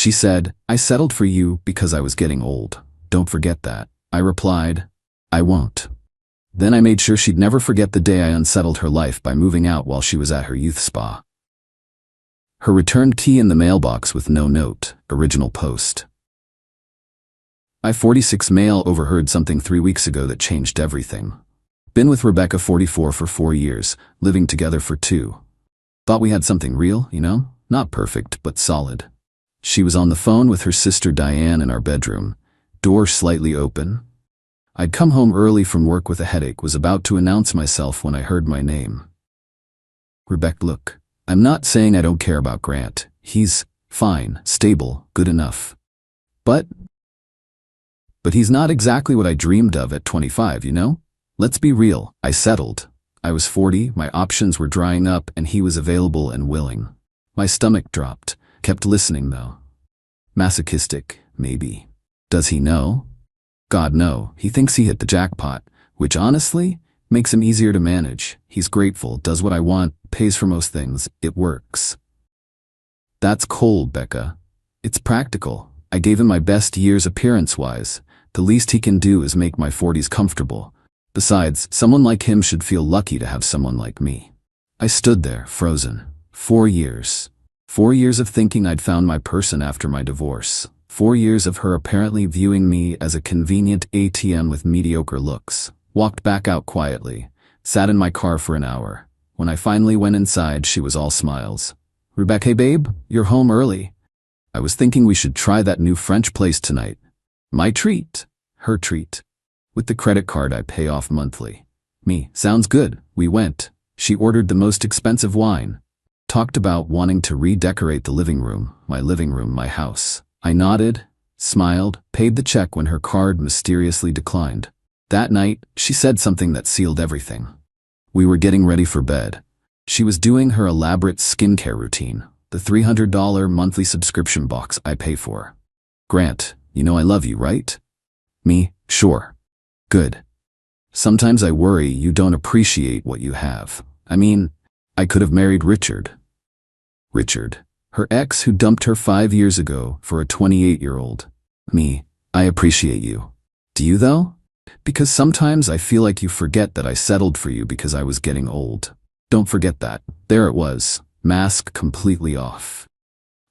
She said, I settled for you because I was getting old. Don't forget that. I replied, I won't. Then I made sure she'd never forget the day I unsettled her life by moving out while she was at her youth spa. Her returned key in the mailbox with no note, original post. I 46 male overheard something 3 weeks ago that changed everything. Been with Rebecca 44 for 4 years, living together for 2. Thought we had something real, you know? Not perfect, but solid. She was on the phone with her sister Diane in our bedroom, door slightly open. I'd come home early from work with a headache, was about to announce myself when I heard my name. Rebecca, look, I'm not saying I don't care about Grant. He's fine, stable, good enough. But he's not exactly what I dreamed of at 25, you know? Let's be real, I settled. I was 40, my options were drying up, and he was available and willing. My stomach dropped. Kept listening though. Masochistic, maybe. Does he know? God, no. He thinks he hit the jackpot, which honestly makes him easier to manage. He's grateful, does what I want, pays for most things. It works. That's cold, Becca. It's practical. I gave him my best years appearance-wise. The least he can do is make my 40s comfortable. Besides, someone like him should feel lucky to have someone like me. I stood there, frozen. 4 years. 4 years of thinking I'd found my person after my divorce. 4 years of her apparently viewing me as a convenient ATM with mediocre looks. Walked back out quietly. Sat in my car for an hour. When I finally went inside, she was all smiles. Rebecca, hey babe, you're home early. I was thinking we should try that new French place tonight. My treat. Her treat. With the credit card I pay off monthly. Me, sounds good. We went. She ordered the most expensive wine. Talked about wanting to redecorate the living room, my house. I nodded, smiled, paid the check when her card mysteriously declined. That night, she said something that sealed everything. We were getting ready for bed. She was doing her elaborate skincare routine, the $300 monthly subscription box I pay for. Grant, you know I love you, right? Me, sure. Good. Sometimes I worry you don't appreciate what you have. I mean, I could have married Richard. Richard, her ex who dumped her 5 years ago for a 28-year-old. Me, I appreciate you. Do you though? Because sometimes I feel like you forget that I settled for you because I was getting old. Don't forget that. There it was, mask completely off.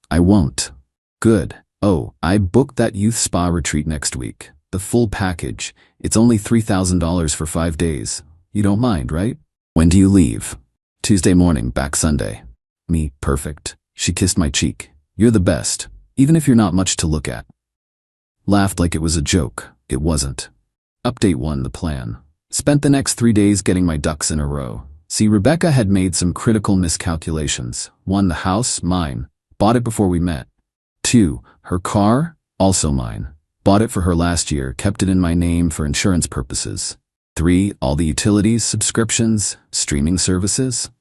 I won't. Good. Oh, I booked that youth spa retreat next week. The full package. It's only $3,000 for 5 days. You don't mind, right? When do you leave? Tuesday morning, back Sunday. Me, perfect. She kissed my cheek. You're the best, even if you're not much to look at. Laughed like it was a joke. It wasn't. Update 1, the plan. Spent the next 3 days getting my ducks in a row. See, Rebecca had made some critical miscalculations. 1, the house, mine. Bought it before we met. 2, her car, also mine. Bought it for her last year, kept it in my name for insurance purposes. 3, all the utilities, subscriptions, streaming services.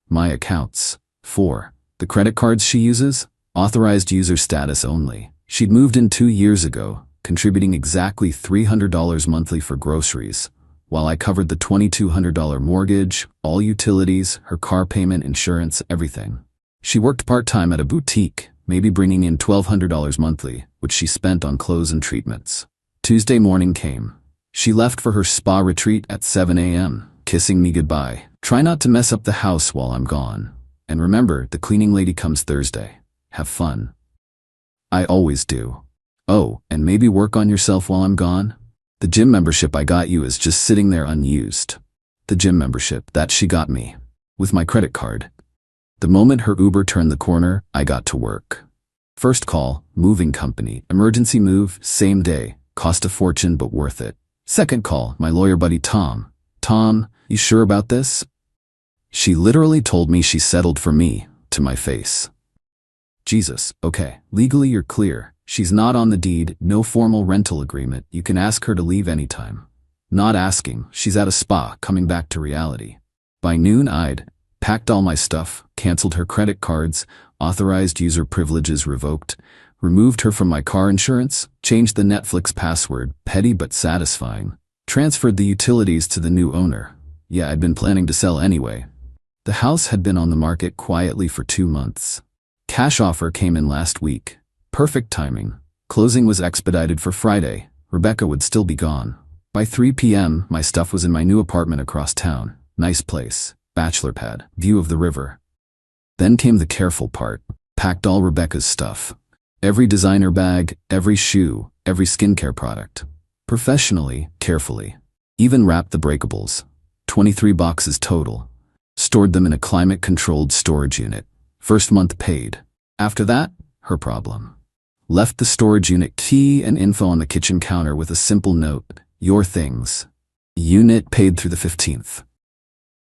My accounts. 4, the credit cards she uses, authorized user status only. She'd moved in 2 years ago, contributing exactly $300 monthly for groceries, while I covered the $2,200 mortgage, all utilities, her car payment, insurance, everything. She worked part-time at a boutique, maybe bringing in $1,200 monthly, which she spent on clothes and treatments. Tuesday morning came. She left for her spa retreat at 7 a.m., kissing me goodbye. Try not to mess up the house while I'm gone. And remember, the cleaning lady comes Thursday. Have fun. I always do. Oh, and maybe work on yourself while I'm gone? The gym membership I got you is just sitting there unused. The gym membership that she got me. With my credit card. The moment her Uber turned the corner, I got to work. First call, moving company, emergency move, same day, cost a fortune but worth it. Second call, my lawyer buddy Tom. Tom, you sure about this? She literally told me she settled for me, to my face. Jesus, okay, legally you're clear. She's not on the deed, no formal rental agreement. You can ask her to leave anytime. Not asking, she's at a spa, coming back to reality. By noon I'd packed all my stuff, canceled her credit cards, authorized user privileges revoked, removed her from my car insurance, changed the Netflix password, petty but satisfying, transferred the utilities to the new owner. Yeah, I'd been planning to sell anyway. The house had been on the market quietly for 2 months. Cash offer came in last week. Perfect timing. Closing was expedited for Friday. Rebecca would still be gone. By 3 p.m., my stuff was in my new apartment across town. Nice place. Bachelor pad. View of the river. Then came the careful part. Packed all Rebecca's stuff. Every designer bag, every shoe, every skincare product. Professionally, carefully. Even wrapped the breakables. 23 boxes total. Stored them in a climate-controlled storage unit. First month paid. After that, her problem. Left the storage unit key and info on the kitchen counter with a simple note. Your things. Unit paid through the 15th.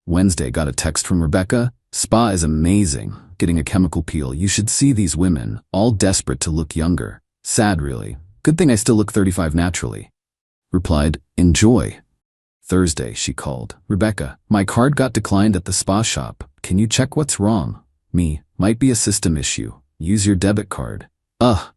Wednesday, got a text from Rebecca. Spa is amazing. Getting a chemical peel. You should see these women, all desperate to look younger. Sad, really. Good thing I still look 35 naturally. Replied, enjoy. Thursday, she called. Rebecca, my card got declined at the spa shop. Can you check what's wrong? Me, might be a system issue. Use your debit card.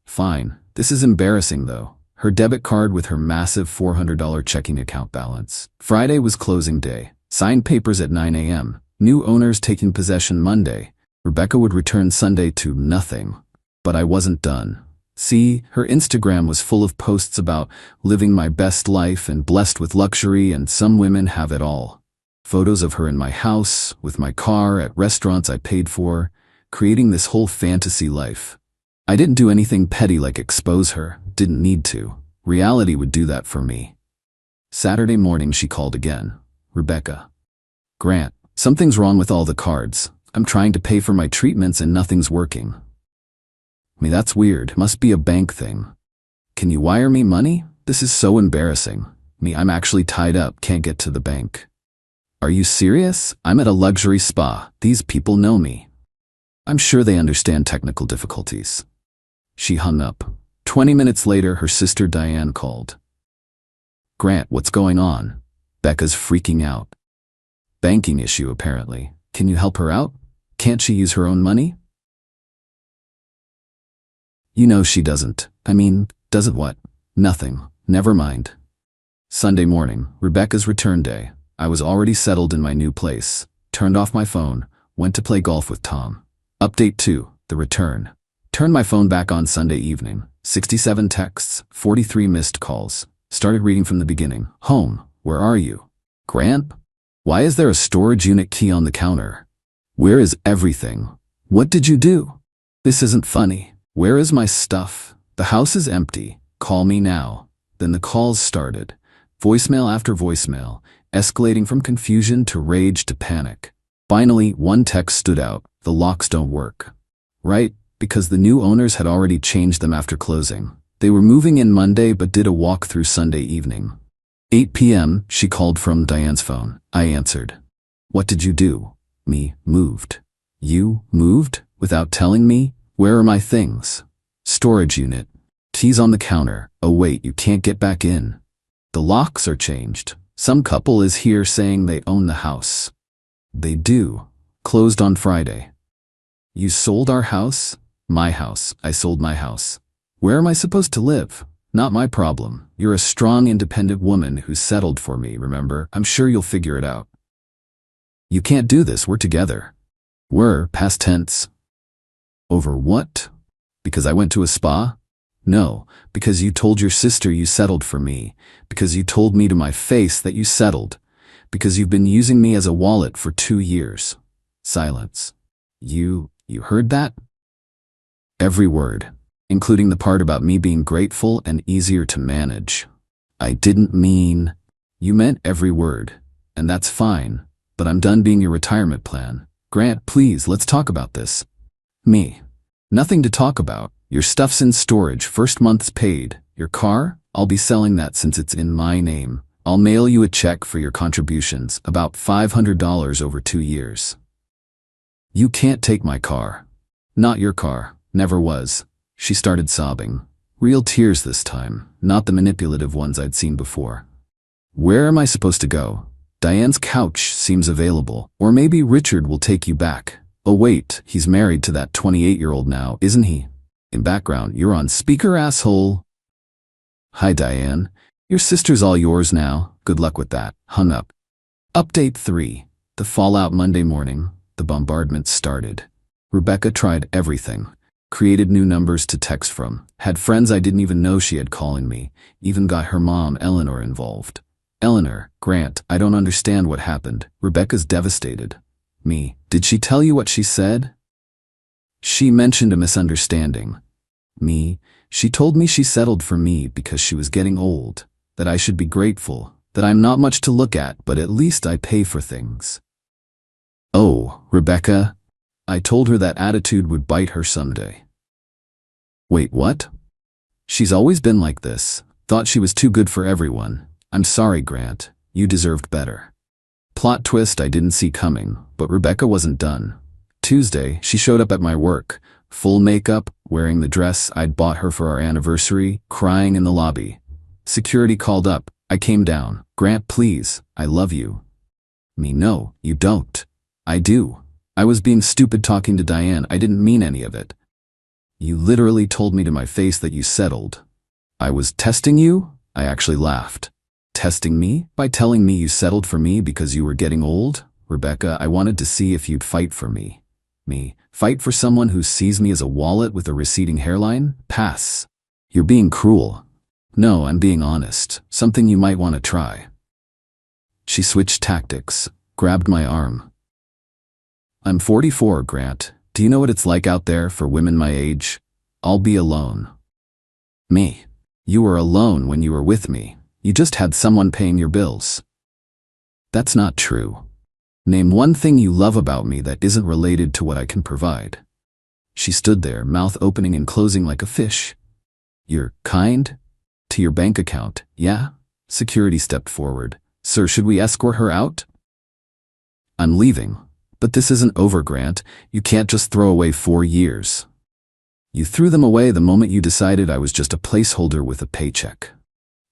Fine. This is embarrassing though. Her debit card with her massive $400 checking account balance. Friday was closing day. Signed papers at 9 a.m. New owners taking possession Monday. Rebecca would return Sunday to nothing. But I wasn't done. See, her Instagram was full of posts about living my best life and blessed with luxury, and some women have it all. Photos of her in my house, with my car, at restaurants I paid for, creating this whole fantasy life. I didn't do anything petty like expose her, didn't need to. Reality would do that for me. Saturday morning she called again. Rebecca. Grant, something's wrong with all the cards. I'm trying to pay for my treatments and nothing's working. That's weird. Must be a bank thing. Can you wire me money? This is so embarrassing. I'm actually tied up, can't get to the bank. Are you serious? I'm at a luxury spa. These people know me. I'm sure they understand technical difficulties. She hung up. 20 minutes later, her sister Diane called. Grant, what's going on? Becca's freaking out. Banking issue, apparently. Can you help her out? Can't she use her own money? You know she doesn't. Doesn't what? Nothing. Never mind. Sunday morning, Rebecca's return day. I was already settled in my new place. Turned off my phone. Went to play golf with Tom. Update 2, the return. Turned my phone back on Sunday evening. 67 texts, 43 missed calls. Started reading from the beginning. Home, where are you? Grant? Why is there a storage unit key on the counter? Where is everything? What did you do? This isn't funny. Where is my stuff? The house is empty. Call me now. Then the calls started. Voicemail after voicemail, escalating from confusion to rage to panic. Finally, one text stood out. The locks don't work. Right, because the new owners had already changed them after closing. They were moving in Monday but did a walkthrough Sunday evening. 8 p.m., she called from Diane's phone. I answered. What did you do? Me, moved. You, moved? Without telling me? Where are my things? Storage unit. Keys on the counter. Oh wait, you can't get back in. The locks are changed. Some couple is here saying they own the house. They do. Closed on Friday. You sold our house? My house. I sold my house. Where am I supposed to live? Not my problem. You're a strong, independent woman who settled for me, remember? I'm sure you'll figure it out. You can't do this. We're together. We're, past tense. Over what? Because I went to a spa? No, because you told your sister you settled for me. Because you told me to my face that you settled. Because you've been using me as a wallet for 2 years. Silence. You heard that? Every word, including the part about me being grateful and easier to manage. I didn't mean. You meant every word, and that's fine, but I'm done being your retirement plan. Grant, please, let's talk about this. Me. Nothing to talk about. Your stuff's in storage, first month's paid. Your car? I'll be selling that since it's in my name. I'll mail you a check for your contributions, about $500 over 2 years. You can't take my car. Not your car. Never was. She started sobbing. Real tears this time, not the manipulative ones I'd seen before. Where am I supposed to go? Diane's couch seems available. Or maybe Richard will take you back. Oh wait, he's married to that 28-year-old now, isn't he? In background, you're on speaker, asshole. Hi Diane. Your sister's all yours now. Good luck with that. Hung up. Update 3. The fallout Monday morning. The bombardment started. Rebecca tried everything. created new numbers to text from, had friends I didn't even know she had calling me, even got her mom, Eleanor, involved. Eleanor, Grant, I don't understand what happened. Rebecca's devastated. Me, did she tell you what she said? She mentioned a misunderstanding. Me, she told me she settled for me because she was getting old, that I should be grateful, that I'm not much to look at, but at least I pay for things. Oh, Rebecca, I told her that attitude would bite her someday. Wait, what? She's always been like this, thought she was too good for everyone. I'm sorry, Grant, you deserved better. Plot twist I didn't see coming, but Rebecca wasn't done. Tuesday, she showed up at my work, full makeup, wearing the dress I'd bought her for our anniversary, crying in the lobby. Security called up. I came down. Grant, please, I love you. Me, no, you don't. I do. I was being stupid talking to Diane. I didn't mean any of it. You literally told me to my face that you settled. I was testing you? I actually laughed. Testing me? By telling me you settled for me because you were getting old? Rebecca, I wanted to see if you'd fight for me. Me, fight for someone who sees me as a wallet with a receding hairline? Pass. You're being cruel. No, I'm being honest. Something you might want to try. She switched tactics, grabbed my arm. I'm 44, Grant. Do you know what it's like out there for women my age? I'll be alone. Me. You were alone when you were with me. You just had someone paying your bills. That's not true. Name one thing you love about me that isn't related to what I can provide. She stood there, mouth opening and closing like a fish. You're kind? To your bank account, yeah? Security stepped forward. Sir, should we escort her out? I'm leaving. But this isn't over, Grant. You can't just throw away 4 years. You threw them away the moment you decided I was just a placeholder with a paycheck.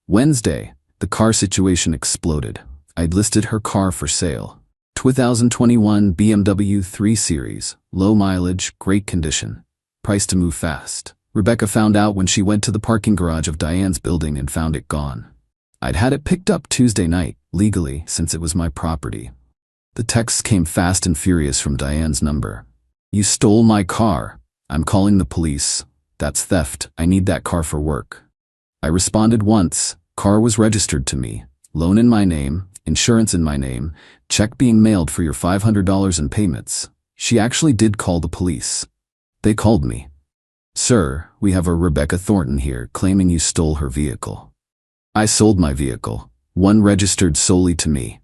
Wednesday, the car situation exploded. I'd listed her car for sale. 2021 BMW 3 Series, low mileage, great condition. Price to move fast. Rebecca found out when she went to the parking garage of Diane's building and found it gone. I'd had it picked up Tuesday night, legally, since it was my property. The texts came fast and furious from Diane's number. You stole my car. I'm calling the police. That's theft. I need that car for work. I responded once. Car was registered to me. Loan in my name. Insurance in my name. Check being mailed for your $500 in payments. She actually did call the police. They called me. Sir, we have a Rebecca Thornton here claiming you stole her vehicle. I sold my vehicle. One registered solely to me.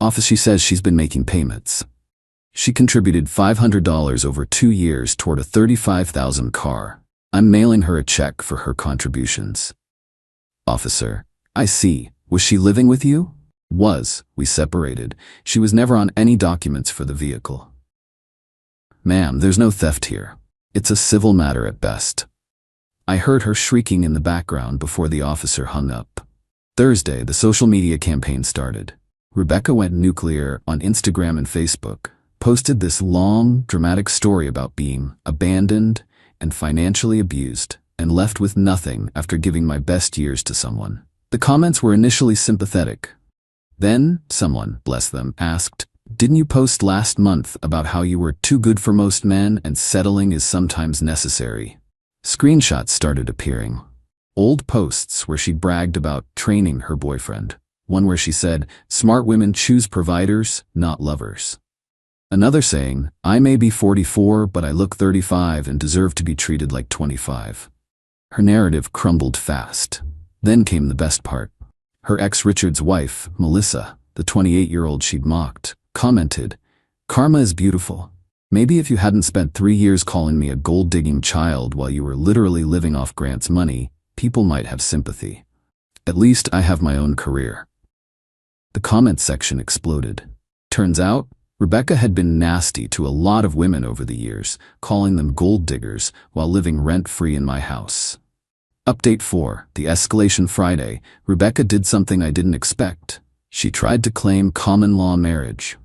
Office, she says she's been making payments. She contributed $500 over 2 years toward a $35,000 car. I'm mailing her a check for her contributions. Officer, I see. Was she living with you? Was. We separated. She was never on any documents for the vehicle. Ma'am, there's no theft here. It's a civil matter at best. I heard her shrieking in the background before the officer hung up. Thursday, the social media campaign started. Rebecca went nuclear on Instagram and Facebook, posted this long, dramatic story about being abandoned and financially abused and left with nothing after giving my best years to someone. The comments were initially sympathetic. Then, someone, bless them, asked, "Didn't you post last month about how you were too good for most men and settling is sometimes necessary?" Screenshots started appearing. Old posts where she bragged about training her boyfriend. One where she said, "Smart women choose providers, not lovers." Another saying, "I may be 44, but I look 35 and deserve to be treated like 25. Her narrative crumbled fast. Then came the best part. Her ex Richard's wife, Melissa, the 28-year-old she'd mocked, commented, "Karma is beautiful. Maybe if you hadn't spent 3 years calling me a gold-digging child while you were literally living off Grant's money, people might have sympathy. At least I have my own career." The comment section exploded. Turns out, Rebecca had been nasty to a lot of women over the years, calling them gold diggers while living rent-free in my house. Update 4, the escalation Friday. Rebecca did something I didn't expect. She tried to claim common law marriage.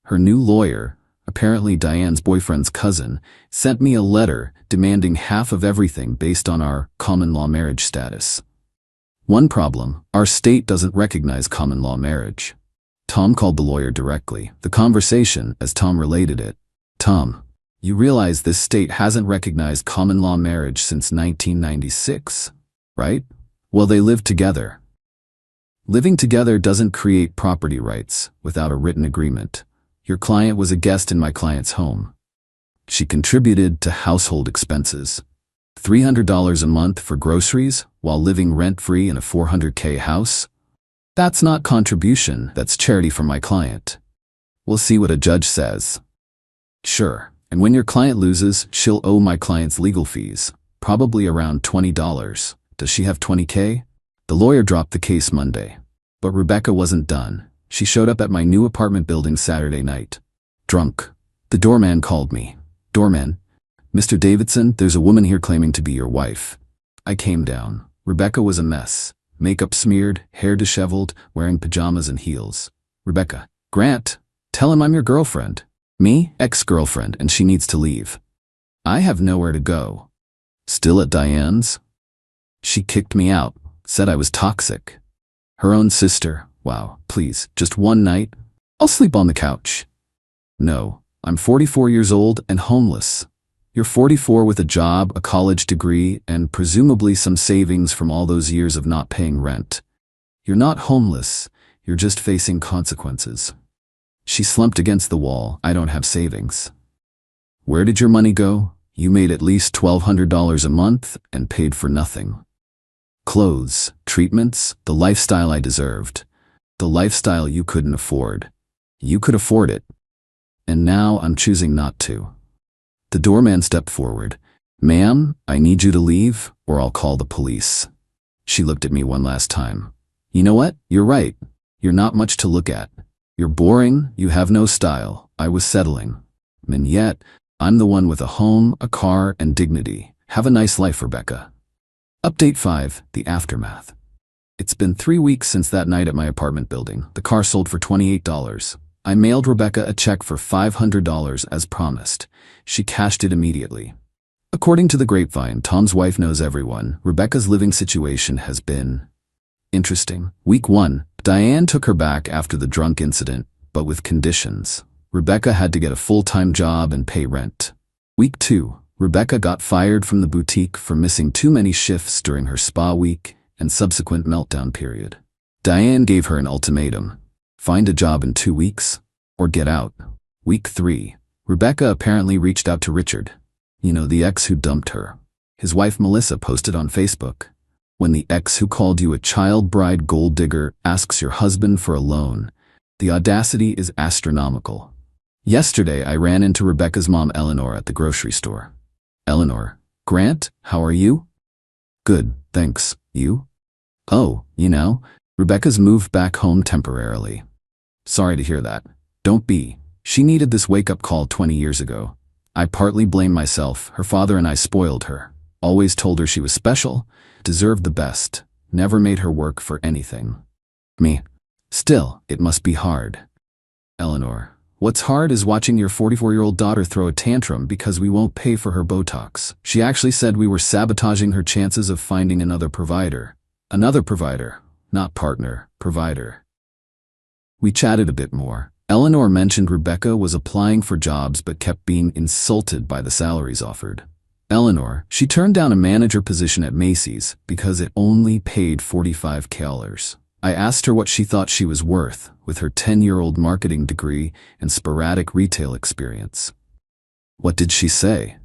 Her new lawyer, apparently Diane's boyfriend's cousin, sent me a letter demanding half of everything based on our common law marriage status. One problem, our state doesn't recognize common law marriage. Tom called the lawyer directly. The conversation, as Tom related it, "Tom, You realize this state hasn't recognized common law marriage since 1996, right? Well, they live together. Living together doesn't create property rights without a written agreement. Your client was a guest in my client's home. She contributed to household expenses. $300 a month for groceries while living rent-free in a $400K house? That's not contribution, that's charity from my client. We'll see what a judge says. Sure, and when your client loses, she'll owe my client's legal fees, probably around $20. Does she have $20K? The lawyer dropped the case Monday. But Rebecca wasn't done. She showed up at my new apartment building Saturday night. Drunk. The doorman called me. Doorman, Mr. Davidson, there's a woman here claiming to be your wife. I came down. Rebecca was a mess. Makeup smeared, hair disheveled, wearing pajamas and heels. Rebecca, Grant, tell him I'm your girlfriend. Me, ex-girlfriend, and she needs to leave. I have nowhere to go. Still at Diane's? She kicked me out, said I was toxic. Her own sister. Wow, please, just one night? I'll sleep on the couch. No, I'm 44 years old and homeless. You're 44 with a job, a college degree, and presumably some savings from all those years of not paying rent. You're not homeless, you're just facing consequences. She slumped against the wall. I don't have savings. Where did your money go? You made at least $1,200 a month and paid for nothing. Clothes, treatments, the lifestyle I deserved. The lifestyle you couldn't afford. You could afford it. And now I'm choosing not to. The doorman stepped forward. Ma'am, I need you to leave, or I'll call the police. She looked at me one last time. You know what? You're right. You're not much to look at. You're boring, you have no style. I was settling. And yet, I'm the one with a home, a car, and dignity. Have a nice life, Rebecca. Update 5, the aftermath. It's been 3 weeks since that night at my apartment building. The car sold for $28. I mailed Rebecca a check for $500 as promised. She cashed it immediately. According to the grapevine, Tom's wife knows everyone. Rebecca's living situation has been interesting. Week 1, Diane took her back after the drunk incident, but with conditions. Rebecca had to get a full-time job and pay rent. Week 2, Rebecca got fired from the boutique for missing too many shifts during her spa week and subsequent meltdown period. Diane gave her an ultimatum. Find a job in 2 weeks, or get out. Week 3, Rebecca apparently reached out to Richard. You know, the ex who dumped her. His wife Melissa posted on Facebook. When the ex who called you a child bride gold digger asks your husband for a loan, the audacity is astronomical. Yesterday, I ran into Rebecca's mom Eleanor at the grocery store. Eleanor, Grant, how are you? Good, thanks. You? Oh, you know, Rebecca's moved back home temporarily. Sorry to hear that. Don't be. She needed this wake-up call 20 years ago. I partly blame myself. Her father and I spoiled her. Always told her she was special, deserved the best, never made her work for anything. Me. Still, it must be hard. Eleanor, what's hard is watching your 44-year-old daughter throw a tantrum because we won't pay for her Botox. She actually said we were sabotaging her chances of finding another provider. Another provider, not partner, provider. We chatted a bit more. Eleanor mentioned Rebecca was applying for jobs but kept being insulted by the salaries offered. Eleanor, she turned down a manager position at Macy's because it only paid $45K. I asked her what she thought she was worth with her 10-year-old marketing degree and sporadic retail experience. What did she say?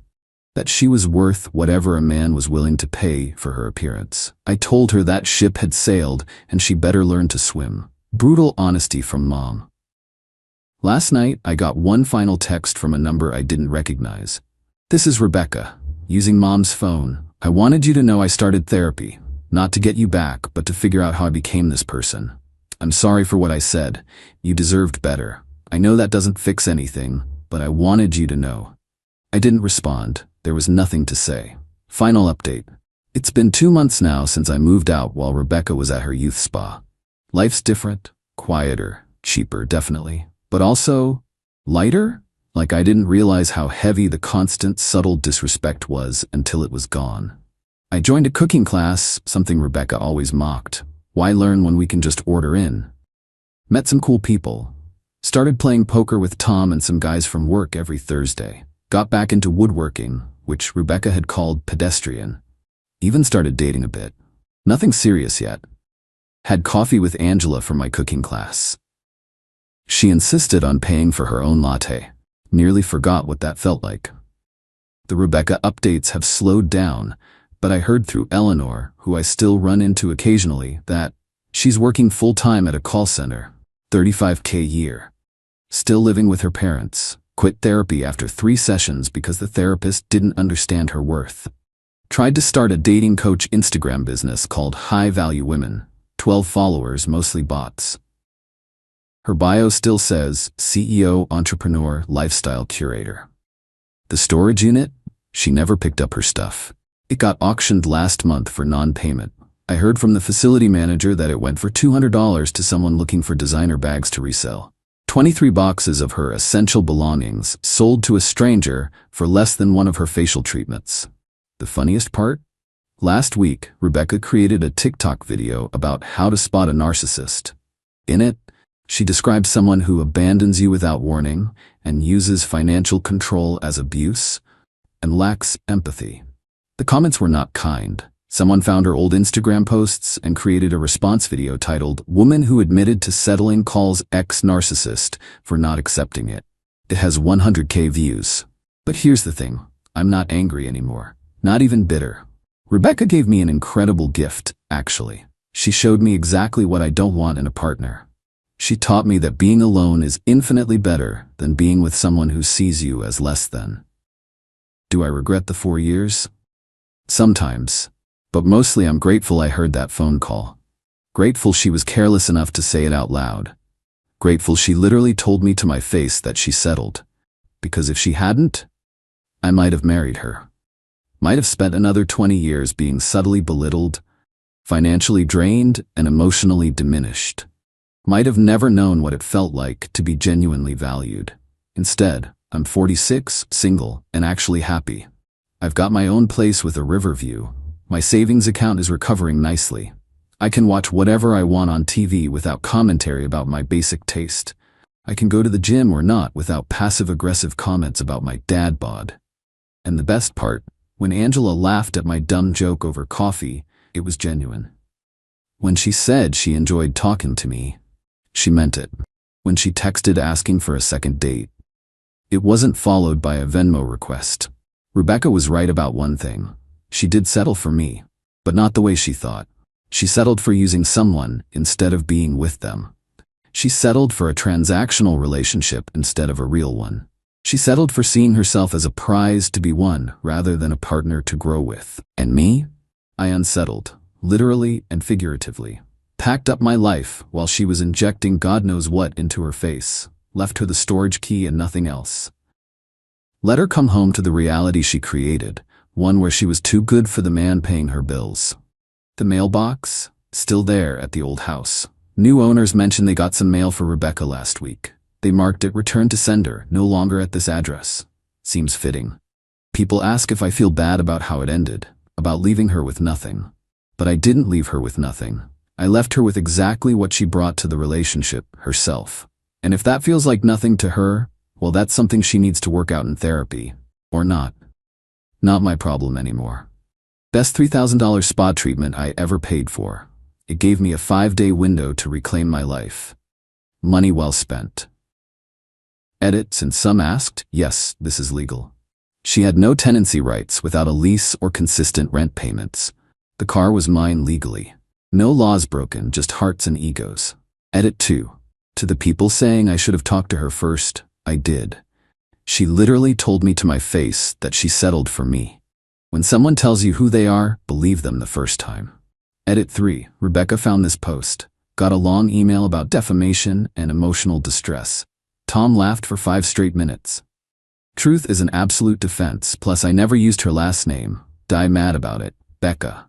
That she was worth whatever a man was willing to pay for her appearance. I told her that ship had sailed and she better learn to swim. Brutal honesty from Mom. Last night, I got one final text from a number I didn't recognize. This is Rebecca, using Mom's phone. I wanted you to know I started therapy, not to get you back, but to figure out how I became this person. I'm sorry for what I said. You deserved better. I know that doesn't fix anything, but I wanted you to know. I didn't respond. There was nothing to say. Final update. It's been 2 months now since I moved out while Rebecca was at her youth spa. Life's different, quieter, cheaper, definitely, but also lighter? Like I didn't realize how heavy the constant, subtle disrespect was until it was gone. I joined a cooking class, something Rebecca always mocked. Why learn when we can just order in? Met some cool people. Started playing poker with Tom and some guys from work every Thursday. Got back into woodworking, which Rebecca had called pedestrian. Even started dating a bit. Nothing serious yet. Had coffee with Angela for my cooking class. She insisted on paying for her own latte. Nearly forgot what that felt like. The Rebecca updates have slowed down, but I heard through Eleanor, who I still run into occasionally, that she's working full-time at a call center, $35K a year. Still living with her parents. Quit therapy after 3 sessions because the therapist didn't understand her worth. Tried to start a dating coach Instagram business called High Value Women. 12 followers, mostly bots. Her bio still says CEO, entrepreneur, lifestyle curator. The storage unit? She never picked up her stuff. It got auctioned last month for non-payment. I heard from the facility manager that it went for $200 to someone looking for designer bags to resell. 23 boxes of her essential belongings sold to a stranger for less than one of her facial treatments. The funniest part? Last week, Rebecca created a TikTok video about how to spot a narcissist. In it, she describes someone who abandons you without warning and uses financial control as abuse and lacks empathy. The comments were not kind. Someone found her old Instagram posts and created a response video titled "Woman Who Admitted to Settling Calls Ex-Narcissist for Not Accepting It." It has 100K views. But here's the thing, I'm not angry anymore. Not even bitter. Rebecca gave me an incredible gift, actually. She showed me exactly what I don't want in a partner. She taught me that being alone is infinitely better than being with someone who sees you as less than. Do I regret the 4 years? Sometimes. But mostly I'm grateful I heard that phone call. Grateful she was careless enough to say it out loud. Grateful she literally told me to my face that she settled. Because if she hadn't, I might have married her. Might have spent another 20 years being subtly belittled, financially drained, and emotionally diminished. Might have never known what it felt like to be genuinely valued. Instead, I'm 46, single, and actually happy. I've got my own place with a river view. My savings account is recovering nicely. I can watch whatever I want on TV without commentary about my basic taste. I can go to the gym or not without passive-aggressive comments about my dad bod. And the best part, when Angela laughed at my dumb joke over coffee, it was genuine. When she said she enjoyed talking to me, she meant it. When she texted asking for a second date, it wasn't followed by a Venmo request. Rebecca was right about one thing. She did settle for me, but not the way she thought. She settled for using someone instead of being with them. She settled for a transactional relationship instead of a real one. She settled for seeing herself as a prize to be won rather than a partner to grow with. And me? I unsettled, literally and figuratively. Packed up my life while she was injecting God knows what into her face. Left her the storage key and nothing else. Let her come home to the reality she created. One where she was too good for the man paying her bills. The mailbox? Still there at the old house. New owners mentioned they got some mail for Rebecca last week. They marked it "Return to sender, no longer at this address." Seems fitting. People ask if I feel bad about how it ended, about leaving her with nothing. But I didn't leave her with nothing. I left her with exactly what she brought to the relationship, herself. And if that feels like nothing to her, well, that's something she needs to work out in therapy. Or not. Not my problem anymore. Best $3,000 spa treatment I ever paid for. It gave me a 5-day window to reclaim my life. Money well spent. Edit, since some asked, yes, this is legal. She had no tenancy rights without a lease or consistent rent payments. The car was mine legally. No laws broken, just hearts and egos. Edit 2. To the people saying I should have talked to her first, I did. She literally told me to my face that she settled for me. When someone tells you who they are, believe them the first time. Edit 3. Rebecca found this post. Got a long email about defamation and emotional distress. Tom laughed for 5 straight minutes. Truth is an absolute defense, plus I never used her last name. Die mad about it. Becca.